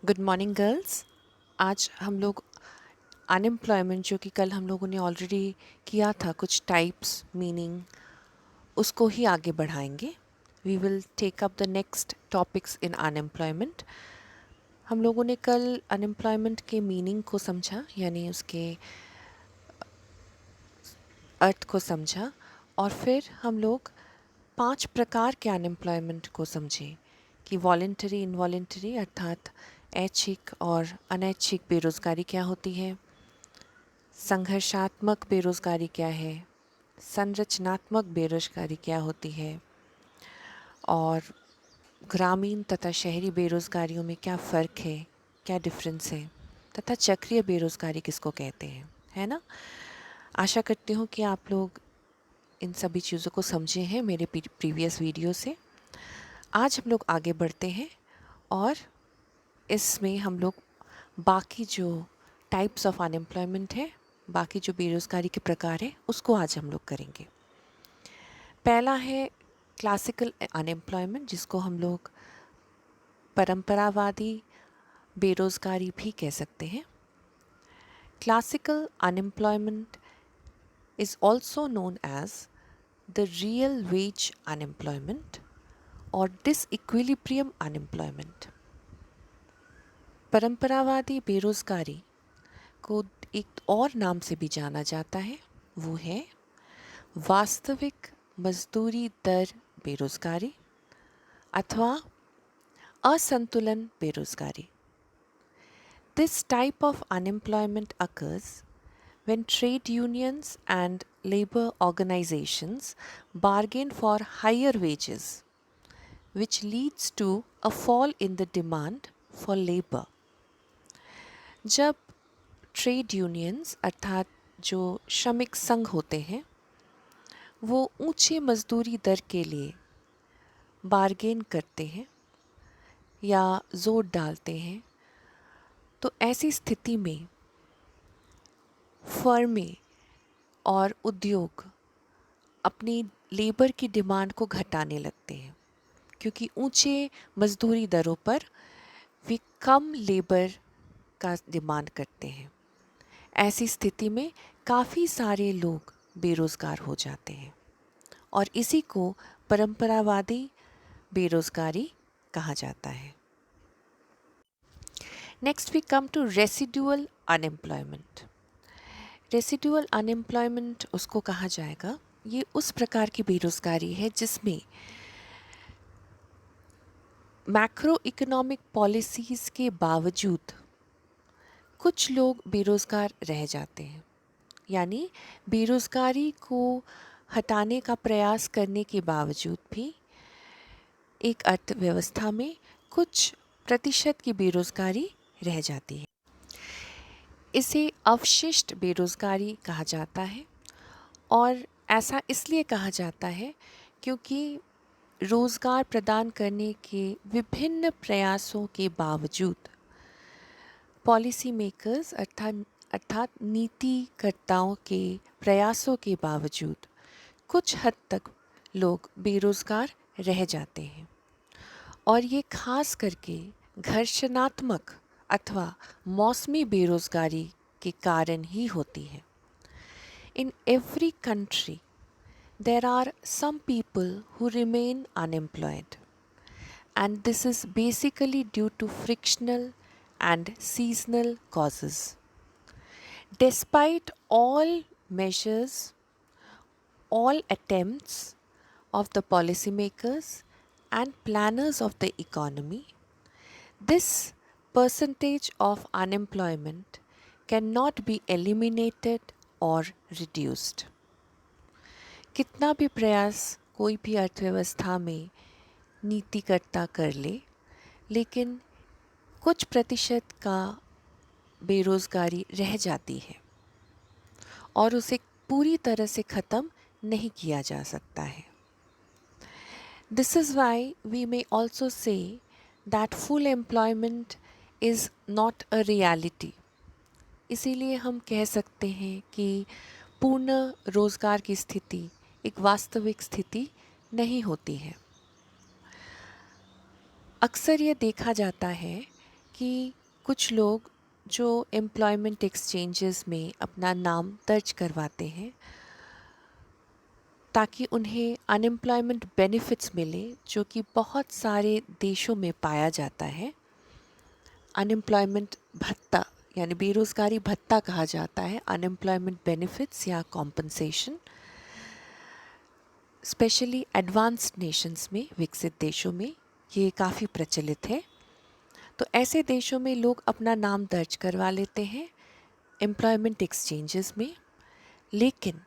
Good morning girls. आज हम लोग अनएम्प्लॉयमेंट जो कि कल हम लोगों ने ऑलरेडी किया था, कुछ टाइप्स मीनिंग, उसको ही आगे बढ़ाएंगे। We will take up the next topics in unemployment. हम लोगों ने कल अनएम्प्लॉयमेंट के मीनिंग को समझा, यानी उसके अर्थ को समझा, और फिर हम लोग 5 प्रकार के अनएम्प्लॉयमेंट को समझे कि वॉलेंटरी, इनवॉलेंटरी अर्थात ऐच्छिक और अनैच्छिक बेरोज़गारी क्या होती है, संघर्षात्मक बेरोज़गारी क्या है, संरचनात्मक बेरोज़गारी क्या होती है, और ग्रामीण तथा शहरी बेरोज़गारियों में क्या फ़र्क है, क्या डिफरेंस है, तथा चक्रीय बेरोज़गारी किसको कहते हैं, है ना। आशा करती हूँ कि आप लोग इन सभी चीज़ों को समझे हैं मेरे प्रीवियस वीडियो से। आज हम लोग आगे बढ़ते हैं और इसमें हम लोग बाकी जो टाइप्स ऑफ अनएम्प्लॉयमेंट है, बाकी जो बेरोज़गारी के प्रकार हैं, उसको आज हम लोग करेंगे। पहला है क्लासिकल अनएम्प्लॉयमेंट, जिसको हम लोग परंपरावादी बेरोज़गारी भी कह सकते हैं। Classical unemployment is also known as the real wage unemployment और डिसइक्विलिब्रियम अनएम्प्लॉयमेंट। परंपरावादी बेरोज़गारी को एक और नाम से भी जाना जाता है, वो है वास्तविक मजदूरी दर बेरोज़गारी अथवा असंतुलन बेरोज़गारी। This type of unemployment occurs when trade unions and labor organizations bargain for higher wages, which leads to a fall in the demand for labor. जब ट्रेड यूनियंस अर्थात जो श्रमिक संघ होते हैं, वो ऊंचे मजदूरी दर के लिए बार्गेन करते हैं या जोर डालते हैं, तो ऐसी स्थिति में फर्में और उद्योग अपनी लेबर की डिमांड को घटाने लगते हैं, क्योंकि ऊंचे मजदूरी दरों पर वे कम लेबर का डिमांड करते हैं। ऐसी स्थिति में काफ़ी सारे लोग बेरोज़गार हो जाते हैं और इसी को परंपरावादी बेरोज़गारी कहा जाता है। Next we come to residual unemployment. Residual unemployment उसको कहा जाएगा, ये उस प्रकार की बेरोज़गारी है जिसमें मैक्रो इकोनॉमिक पॉलिसीज़ के बावजूद कुछ लोग बेरोज़गार रह जाते हैं, यानी बेरोज़गारी को हटाने का प्रयास करने के बावजूद भी एक अर्थव्यवस्था में कुछ प्रतिशत की बेरोज़गारी रह जाती है। इसे अवशिष्ट बेरोज़गारी कहा जाता है और ऐसा इसलिए कहा जाता है क्योंकि रोज़गार प्रदान करने के विभिन्न प्रयासों के बावजूद पॉलिसी मेकर्स अर्थात नीतिकर्ताओं के प्रयासों के बावजूद कुछ हद तक लोग बेरोज़गार रह जाते हैं और ये खास करके घर्षणात्मक अथवा मौसमी बेरोज़गारी के कारण ही होती है। In every country, there are some people who remain unemployed, and this is basically due to frictional and seasonal causes. Despite all measures, all attempts of the policymakers and planners of the economy, this percentage of unemployment cannot be eliminated or reduced. कितना भी प्रयास कोई भी अर्थव्यवस्था में नीतिकर्ता कर ले, लेकिन कुछ प्रतिशत का बेरोज़गारी रह जाती है और उसे पूरी तरह से ख़त्म नहीं किया जा सकता है। This is why we may also say that full employment is not a reality. इसीलिए हम कह सकते हैं कि पूर्ण रोज़गार की स्थिति एक वास्तविक स्थिति नहीं होती है। अक्सर ये देखा जाता है कि कुछ लोग जो एम्प्लॉयमेंट एक्सचेंजेस में अपना नाम दर्ज करवाते हैं ताकि उन्हें अनएम्प्लॉयमेंट बेनिफिट्स मिले, जो कि बहुत सारे देशों में पाया जाता है। अनएम्प्लॉयमेंट भत्ता यानी बेरोज़गारी भत्ता कहा जाता है, अनएम्प्लॉयमेंट बेनिफिट्स या कॉम्पनसेशन। स्पेशली एडवांस्ड नेशंस में, विकसित देशों में ये काफ़ी प्रचलित है। तो ऐसे देशों में लोग अपना नाम दर्ज करवा लेते हैं एम्प्लॉयमेंट एक्सचेंजेस में, लेकिन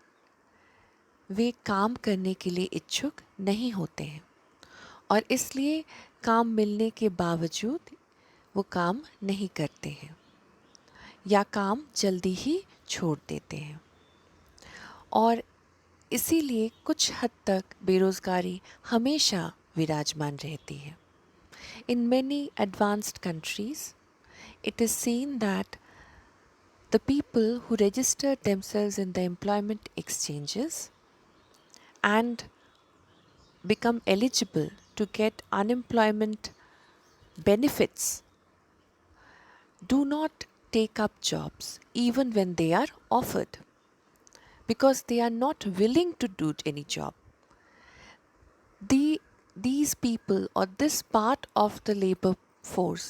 वे काम करने के लिए इच्छुक नहीं होते हैं और इसलिए काम मिलने के बावजूद वो काम नहीं करते हैं या काम जल्दी ही छोड़ देते हैं। और इसीलिए कुछ हद तक बेरोज़गारी हमेशा विराजमान रहती है। In many advanced countries, it is seen that the people who register themselves in the employment exchanges and become eligible to get unemployment benefits do not take up jobs even when they are offered, because they are not willing to do any job. These people or this part of the labor force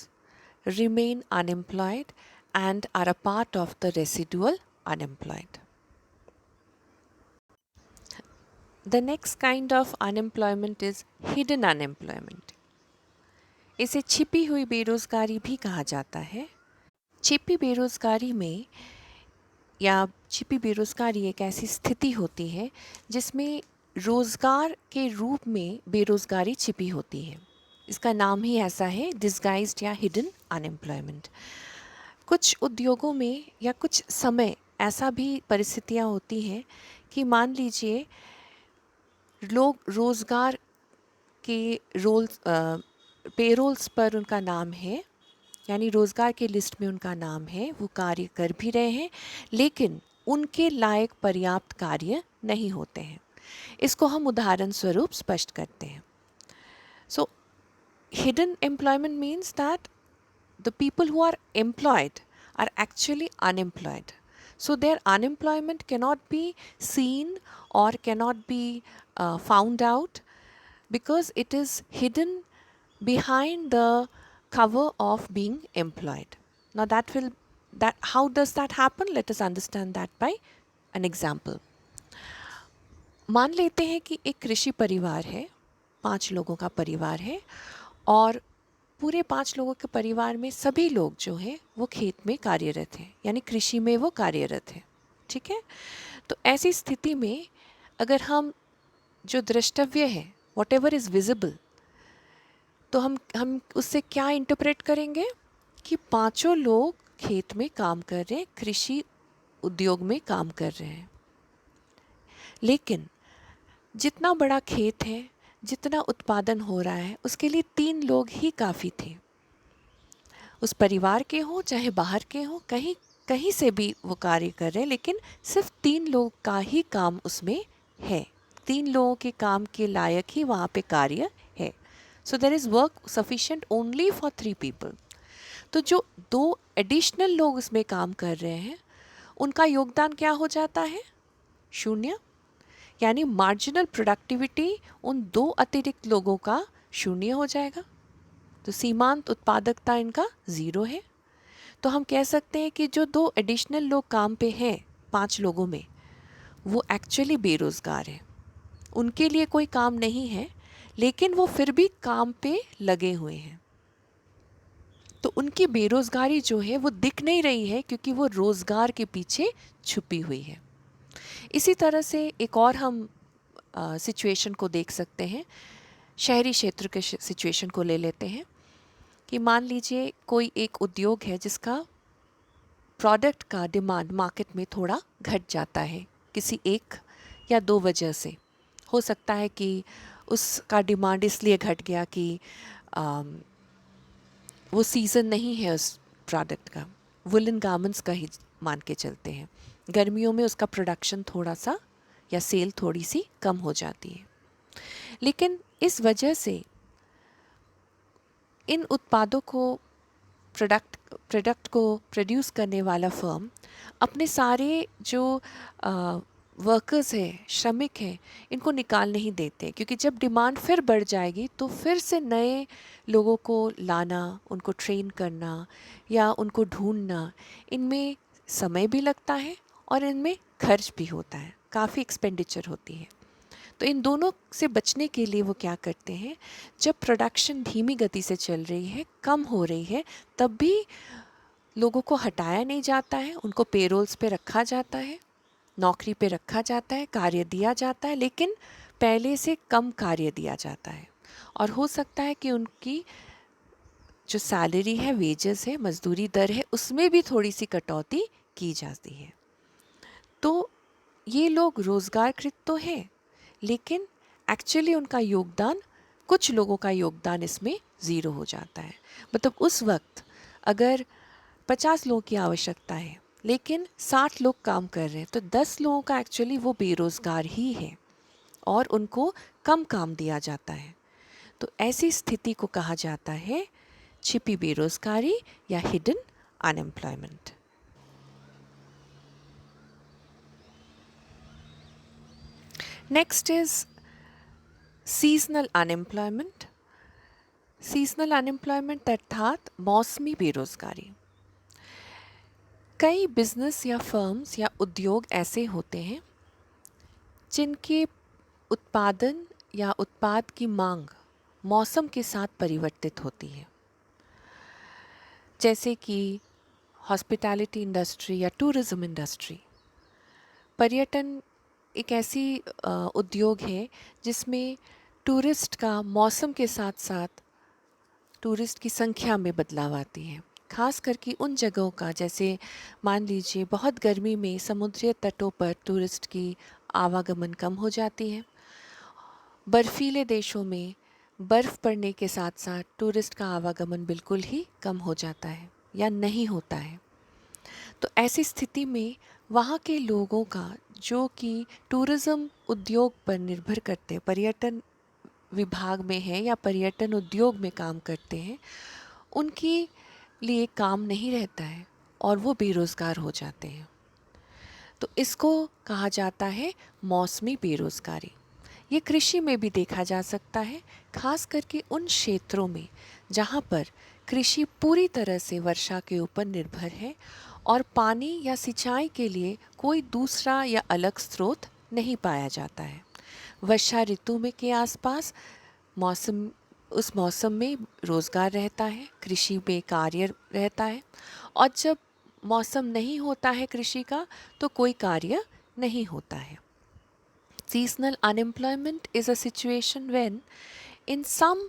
remain unemployed and are a part of the residual unemployed. The next kind of unemployment is hidden unemployment. इसे छिपी हुई बेरोज़गारी भी कहा जाता है। छिपी बेरोज़गारी में या छिपी बेरोज़गारी एक ऐसी स्थिति होती है जिसमें रोज़गार के रूप में बेरोज़गारी छिपी होती है। इसका नाम ही ऐसा है, डिस्गाइज्ड या हिडन अनएम्प्लॉयमेंट। कुछ उद्योगों में या कुछ समय ऐसा भी परिस्थितियाँ होती हैं कि मान लीजिए लोग रोज़गार के पेरोल्स पर उनका नाम है, यानी रोज़गार के लिस्ट में उनका नाम है, वो कार्य कर भी रहे हैं, लेकिन उनके लायक पर्याप्त कार्य नहीं होते हैं। इसको हम उदाहरण स्वरूप स्पष्ट करते हैं। So hidden employment means that the people who are employed are actually unemployed. So their unemployment cannot be seen or cannot be found out because it is hidden behind the cover of being employed. Now how does that happen? Let us understand that by an example. मान लेते हैं कि एक कृषि परिवार है, 5 लोगों का परिवार है और पूरे 5 लोगों के परिवार में सभी लोग जो हैं वो खेत में कार्यरत हैं, यानी कृषि में वो कार्यरत हैं। ठीक है, तो ऐसी स्थिति में अगर हम जो द्रष्टव्य है, वॉट एवर इज़ विजिबल, तो हम उससे क्या इंटरप्रेट करेंगे कि पांचों लोग खेत में काम कर रहे हैं, कृषि उद्योग में काम कर रहे हैं। लेकिन जितना बड़ा खेत है, जितना उत्पादन हो रहा है, उसके लिए 3 लोग ही काफ़ी थे। उस परिवार के हों चाहे बाहर के हों, कहीं कहीं से भी वो कार्य कर रहे हैं, लेकिन सिर्फ 3 लोग का ही काम उसमें है। 3 लोगों के काम के लायक ही वहाँ पे कार्य है। So there is work sufficient only for 3 people. तो जो 2 एडिशनल लोग उसमें काम कर रहे हैं, उनका योगदान क्या हो जाता है? 0। यानी मार्जिनल प्रोडक्टिविटी उन 2 अतिरिक्त लोगों का 0 हो जाएगा। तो सीमांत उत्पादकता इनका 0 है। तो हम कह सकते हैं कि जो 2 एडिशनल लोग काम पे हैं 5 लोगों में, वो एक्चुअली बेरोज़गार हैं। उनके लिए कोई काम नहीं है, लेकिन वो फिर भी काम पे लगे हुए हैं। तो उनकी बेरोज़गारी जो है वो दिख नहीं रही है, क्योंकि वो रोज़गार के पीछे छुपी हुई है। इसी तरह से एक और हम सिचुएशन को देख सकते हैं। शहरी क्षेत्र के सिचुएशन को ले लेते हैं कि मान लीजिए कोई एक उद्योग है जिसका प्रोडक्ट का डिमांड मार्केट में थोड़ा घट जाता है किसी 1 या 2 वजह से। हो सकता है कि उसका डिमांड इसलिए घट गया कि वो सीज़न नहीं है उस प्रोडक्ट का, वुलन गारमेंट्स का ही मान के चलते हैं। गर्मियों में उसका प्रोडक्शन थोड़ा सा या सेल थोड़ी सी कम हो जाती है, लेकिन इस वजह से इन उत्पादों को प्रोडक्ट को प्रोड्यूस करने वाला फर्म अपने सारे जो वर्कर्स हैं, श्रमिक हैं, इनको निकाल नहीं देते, क्योंकि जब डिमांड फिर बढ़ जाएगी तो फिर से नए लोगों को लाना, उनको ट्रेन करना या उनको ढूंढना, इनमें समय भी लगता है और इनमें खर्च भी होता है, काफ़ी एक्सपेंडिचर होती है। तो इन दोनों से बचने के लिए वो क्या करते हैं, जब प्रोडक्शन धीमी गति से चल रही है, कम हो रही है, तब भी लोगों को हटाया नहीं जाता है, उनको पेरोल्स पे रखा जाता है, नौकरी पे रखा जाता है, कार्य दिया जाता है, लेकिन पहले से कम कार्य दिया जाता है। और हो सकता है कि उनकी जो सैलरी है, वेजेस है, मजदूरी दर है, उसमें भी थोड़ी सी कटौती की जाती है। तो ये लोग रोजगारकृत तो हैं, लेकिन एक्चुअली उनका योगदान, कुछ लोगों का योगदान इसमें ज़ीरो हो जाता है। मतलब उस वक्त अगर 50 लोगों की आवश्यकता है लेकिन 60 लोग काम कर रहे हैं, तो 10 लोगों का एक्चुअली वो बेरोज़गार ही है और उनको कम काम दिया जाता है। तो ऐसी स्थिति को कहा जाता है छिपी बेरोज़गारी या hidden unemployment. Next is seasonal unemployment. Seasonal unemployment अर्थात मौसमी बेरोज़गारी। कई बिजनेस या फर्म्स या उद्योग ऐसे होते हैं जिनके उत्पादन या उत्पाद की मांग मौसम के साथ परिवर्तित होती है, जैसे कि हॉस्पिटैलिटी इंडस्ट्री या टूरिज़्म इंडस्ट्री। पर्यटन एक ऐसी उद्योग है जिसमें टूरिस्ट का मौसम के साथ साथ टूरिस्ट की संख्या में बदलाव आती है, खास करके उन जगहों का, जैसे मान लीजिए बहुत गर्मी में समुद्री तटों पर टूरिस्ट की आवागमन कम हो जाती है। बर्फीले देशों में बर्फ़ पड़ने के साथ साथ टूरिस्ट का आवागमन बिल्कुल ही कम हो जाता है या नहीं होता है। तो ऐसी स्थिति में वहाँ के लोगों का, जो कि टूरिज़्म उद्योग पर निर्भर करते हैं, पर्यटन विभाग में हैं या पर्यटन उद्योग में काम करते हैं, उनके लिए काम नहीं रहता है और वो बेरोज़गार हो जाते हैं। तो इसको कहा जाता है मौसमी बेरोज़गारी। ये कृषि में भी देखा जा सकता है, खास करके उन क्षेत्रों में जहाँ पर कृषि पूरी तरह से वर्षा के ऊपर निर्भर है और पानी या सिंचाई के लिए कोई दूसरा या अलग स्रोत नहीं पाया जाता है। वर्षा ऋतु में के आसपास मौसम, उस मौसम में रोज़गार रहता है, कृषि में कार्य रहता है, और जब मौसम नहीं होता है कृषि का तो कोई कार्य नहीं होता है। Seasonal unemployment is a situation when, in some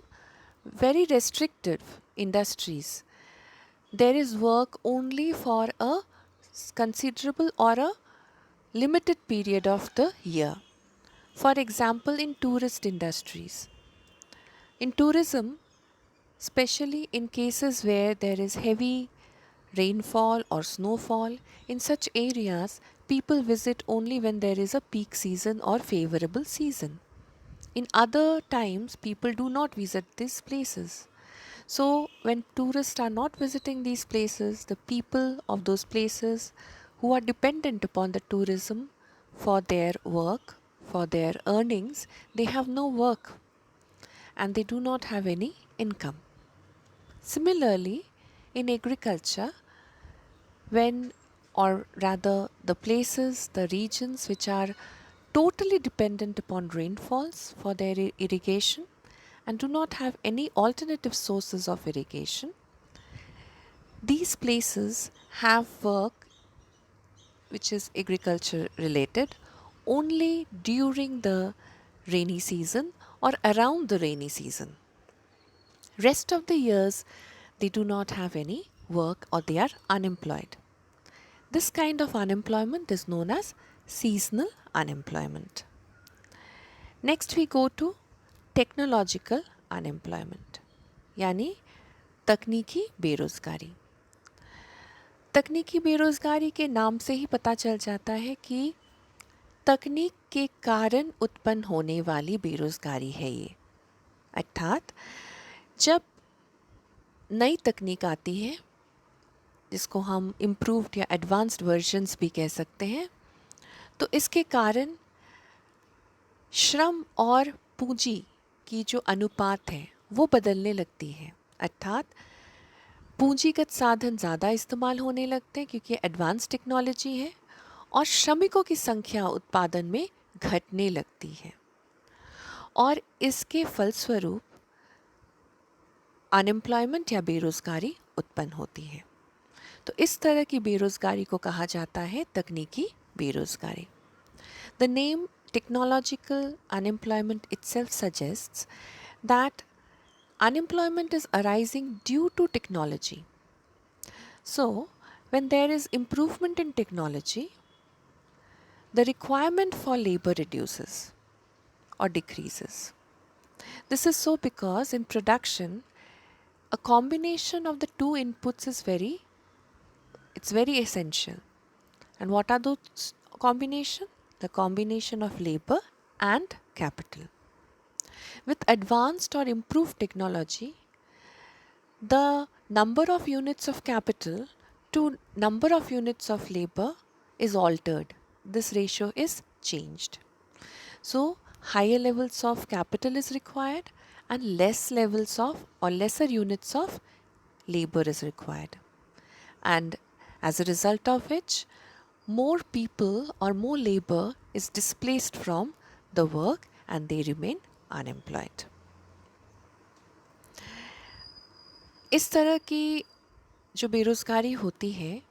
very restrictive industries, there is work only for a considerable or a limited period of the year. For example, in tourist industries. In tourism, especially in cases where there is heavy rainfall or snowfall, in such areas, people visit only when there is a peak season or favorable season. In other times, people do not visit these places. So, when tourists are not visiting these places, the people of those places who are dependent upon the tourism for their work, for their earnings, they have no work and they do not have any income. Similarly, in agriculture, when, or rather the places, the regions which are totally dependent upon rainfalls for their irrigation and do not have any alternative sources of irrigation, these places have work which is agriculture related only during the rainy season or around the rainy season. Rest of the years they do not have any work or they are unemployed. This kind of unemployment is known as seasonal unemployment. Next we go to technological unemployment, यानी तकनीकी बेरोज़गारी। तकनीकी बेरोज़गारी के नाम से ही पता चल जाता है कि तकनीक के कारण उत्पन्न होने वाली बेरोज़गारी है ये। अर्थात जब नई तकनीक आती है जिसको हम इम्प्रूव्ड या एडवांस्ड वर्जन्स भी कह सकते हैं, तो इसके कारण श्रम और पूंजी की जो अनुपात है वो बदलने लगती है। अर्थात पूंजीगत साधन ज़्यादा इस्तेमाल होने लगते हैं क्योंकि एडवांस टेक्नोलॉजी है, और श्रमिकों की संख्या उत्पादन में घटने लगती है, और इसके फलस्वरूप अनएम्प्लॉयमेंट या बेरोज़गारी उत्पन्न होती है। तो इस तरह की बेरोज़गारी को कहा जाता है तकनीकी बेरोज़गारी। The name technological unemployment itself suggests that unemployment is arising due to technology. So, when there is improvement in technology, the requirement for labor reduces or decreases. This is so because in production, a combination of the two inputs is very essential. And what are those combination? The combination of labor and capital. With advanced or improved technology, the number of units of capital to number of units of labor is altered. This ratio is changed. So, higher levels of capital is required and less levels of or lesser units of labor is required. And as a result of which, more people or more labor is displaced from the work and they remain unemployed. इस तरह की जो बेरोज़गारी होती है,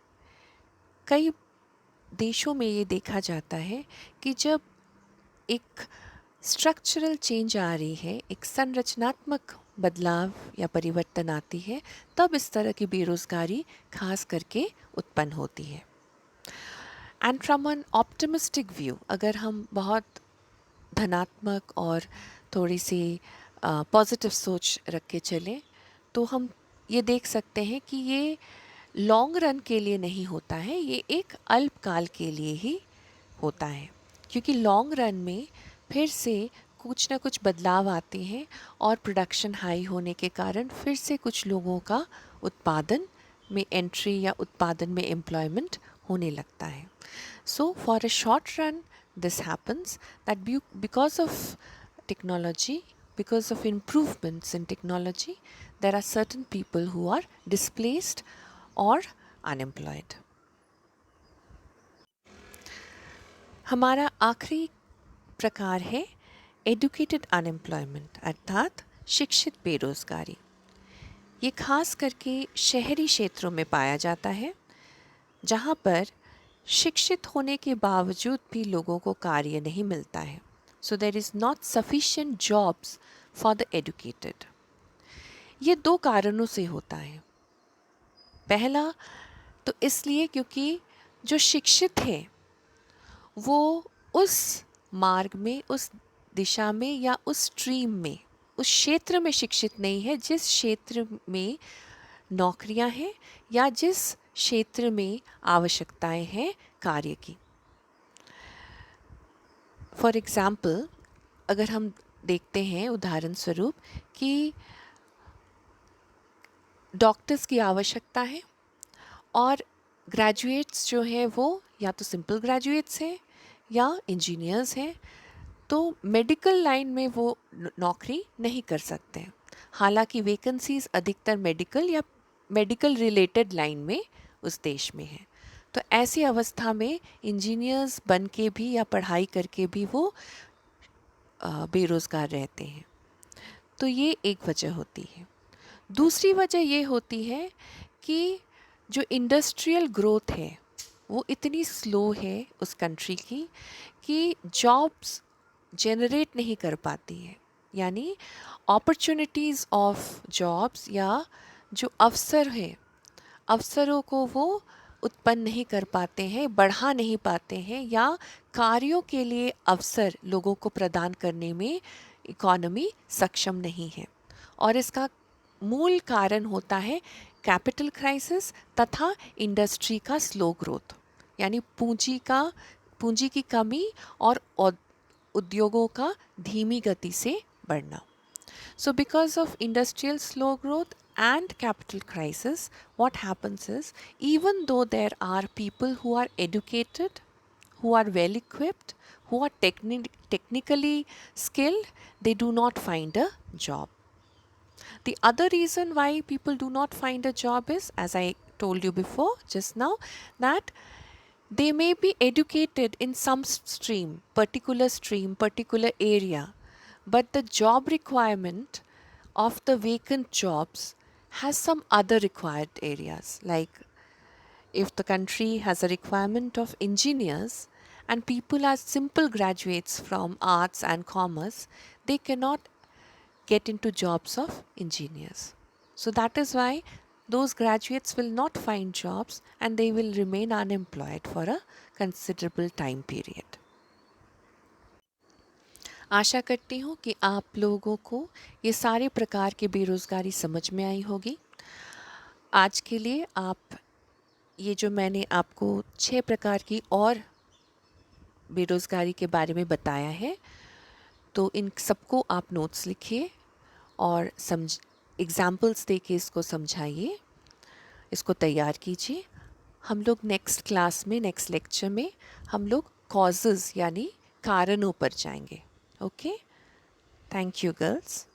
कई देशों में ये देखा जाता है कि जब एक स्ट्रक्चरल चेंज आ रही है, एक संरचनात्मक बदलाव या परिवर्तन आती है, तब इस तरह की बेरोज़गारी खास करके उत्पन्न होती है। And from N optimistic view, अगर हम बहुत धनात्मक और थोड़ी सी पॉजिटिव सोच रख के चलें, तो हम ये देख सकते हैं कि ये लॉन्ग रन के लिए नहीं होता है, ये एक अल्पकाल के लिए ही होता है, क्योंकि लॉन्ग रन में फिर से कुछ ना कुछ बदलाव आते हैं और प्रोडक्शन हाई होने के कारण फिर से कुछ लोगों का उत्पादन में एंट्री या उत्पादन में एम्प्लॉयमेंट होने लगता है। So for a short run this happens that because of technology, because of improvements in technology, there are certain people who are displaced or unemployed. हमारा आखिरी प्रकार है एडुकेटेड अनएम्प्लॉयमेंट, अर्थात शिक्षित बेरोजगारी। ये खास करके शहरी क्षेत्रों में पाया जाता है, जहाँ पर शिक्षित होने के बावजूद भी लोगों को कार्य नहीं मिलता है। So there is not sufficient jobs for the educated. ये दो कारणों से होता है। पहला तो इसलिए क्योंकि जो शिक्षित है वो उस मार्ग में, उस दिशा में या उस स्ट्रीम में, उस क्षेत्र में शिक्षित नहीं है जिस क्षेत्र में नौकरियां हैं या जिस क्षेत्र में आवश्यकताएं हैं कार्य की। फॉर एग्ज़ाम्पल, अगर हम देखते हैं उदाहरण स्वरूप कि डॉक्टर्स की आवश्यकता है और ग्रेजुएट्स जो हैं वो या तो सिंपल ग्रेजुएट्स हैं या इंजीनियर्स हैं, तो मेडिकल लाइन में वो नौकरी नहीं कर सकते हैं। हालांकि वैकेंसीज अधिकतर मेडिकल या मेडिकल रिलेटेड लाइन में उस देश में है। तो ऐसी अवस्था में इंजीनियर्स बन के भी या पढ़ाई करके भी वो बेरोज़गार रहते हैं। तो ये एक वजह होती है। दूसरी वजह ये होती है कि जो इंडस्ट्रियल ग्रोथ है वो इतनी स्लो है उस कंट्री की कि जॉब्स जनरेट नहीं कर पाती है, यानी अपॉर्चुनिटीज़ ऑफ जॉब्स या जो अवसर है, अवसरों को वो उत्पन्न नहीं कर पाते हैं, बढ़ा नहीं पाते हैं, या कार्यों के लिए अवसर लोगों को प्रदान करने में इकोनॉमी सक्षम नहीं है। और इसका मूल कारण होता है कैपिटल क्राइसिस तथा इंडस्ट्री का स्लो ग्रोथ, यानी पूंजी की कमी और उद्योगों का धीमी गति से बढ़ना। So because of industrial slow growth and capital crisis, what happens is, even though there are people who are educated, who are well equipped, who are technically skilled, they do not find a job. The other reason why people do not find a job is, as I told you before just now, that they may be educated in some stream, particular area, but the job requirement of the vacant jobs has some other required areas. Like if the country has a requirement of engineers and people are simple graduates from arts and commerce, they cannot get into jobs of engineers. So that is why those graduates will not find jobs and they will remain unemployed for a considerable time period. आशा करती हूँ कि आप लोगों को ये सारे प्रकार की बेरोज़गारी समझ में आई होगी। आज के लिए आप ये जो मैंने आपको 6 प्रकार की और बेरोज़गारी के बारे में बताया है, तो इन सबको आप नोट्स लिखिए और एग्ज़ाम्पल्स दे के इसको समझाइए, इसको तैयार कीजिए। हम लोग नेक्स्ट क्लास में, नेक्स्ट लेक्चर में हम लोग कॉजेज़ यानी कारणों पर जाएंगे। Okay, thank you girls.